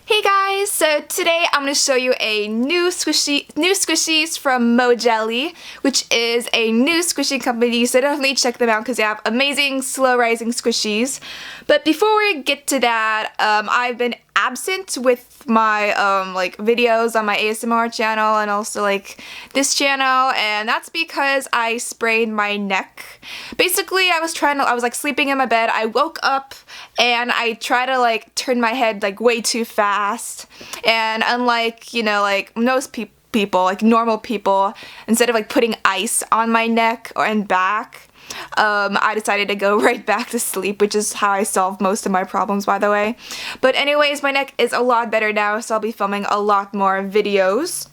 Hey guys, so today I'm going to show you a new squishies from Mojelly, which is a new squishy company, so definitely check them out because they have amazing slow rising squishies. But before we get to that, I've been absent with my videos on my ASMR channel and also this channel, and that's because I sprained my neck. Basically, I was sleeping in my bed. I woke up and I tried to turn my head way too fast, and unlike most people, normal people, instead of putting ice on my neck and back, I decided to go right back to sleep, which is how I solved most of my problems, by the way. But anyways, my neck is a lot better now, so I'll be filming a lot more videos.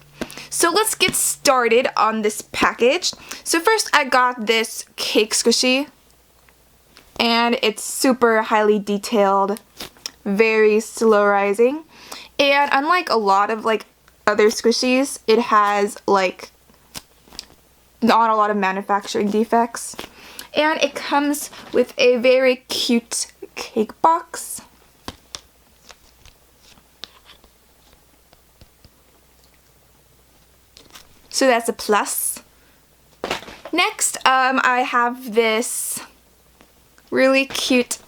So let's get started on this package. So first I got this cake squishy, and it's super highly detailed, very slow rising, and unlike a lot of other squishies, it has not a lot of manufacturing defects. And it comes with a very cute cake box. So that's a plus. Next, I have this really cute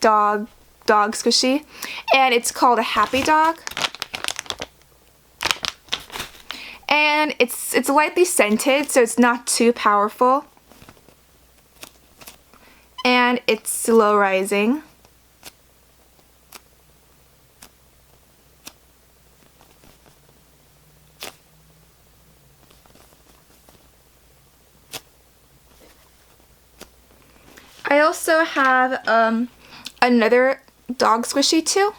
dog squishy, and it's called a Happy Dog. And it's lightly scented, so it's not too powerful. And it's slow rising. I also have another dog squishy too.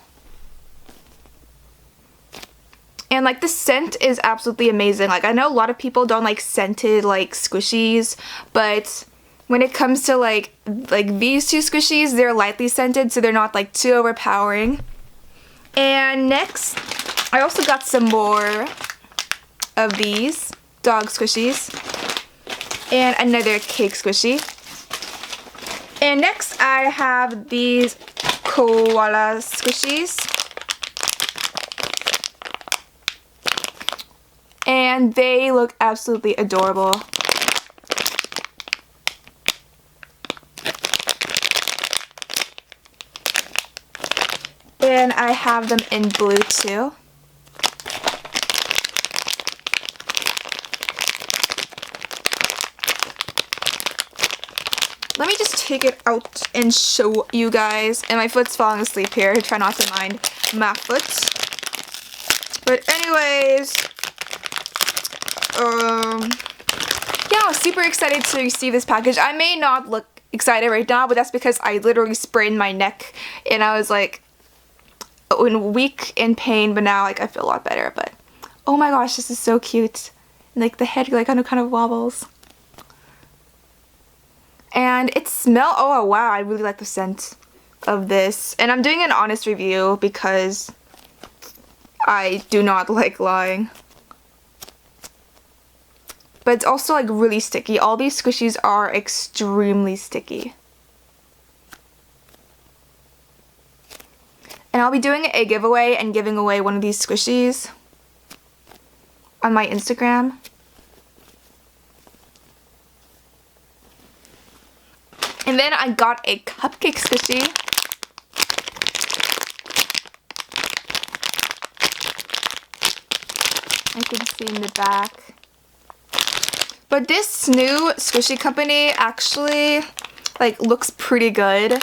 And the scent is absolutely amazing. I know a lot of people don't like scented squishies, but when it comes to these two squishies, they're lightly scented, so they're not too overpowering. And next, I also got some more of these dog squishies and another cake squishy. And next I have these koala squishies. And they look absolutely adorable. And I have them in blue too. Let me just take it out and show you guys. And my foot's falling asleep here. Try not to mind my foot. But anyways, yeah, I was super excited to receive this package. I may not look excited right now, but that's because I literally sprained my neck and I was weak in pain, but now I feel a lot better. But oh my gosh, this is so cute. And the head kind of wobbles. And it smells, oh wow, I really like the scent of this. And I'm doing an honest review because I do not like lying. But it's also really sticky. All these squishies are extremely sticky. And I'll be doing a giveaway and giving away one of these squishies on my Instagram. And then I got a cupcake squishy. I can see in the back. But this new squishy company actually looks pretty good.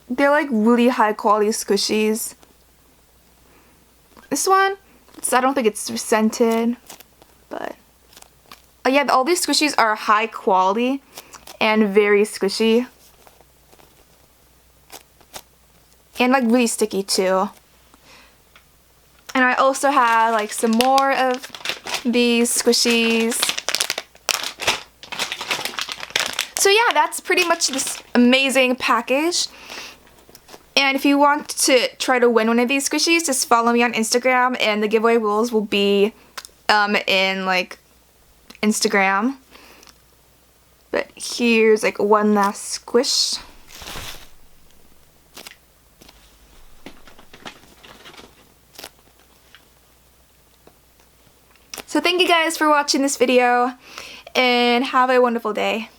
They're really high quality squishies. This one, I don't think it's scented, but yeah, all these squishies are high quality and very squishy. And really sticky too. And I also have some more of these squishies. So yeah, that's pretty much this amazing package. And if you want to try to win one of these squishies, just follow me on Instagram, and the giveaway rules will be in like Instagram. But here's like one last squish. So thank you guys for watching this video, and have a wonderful day.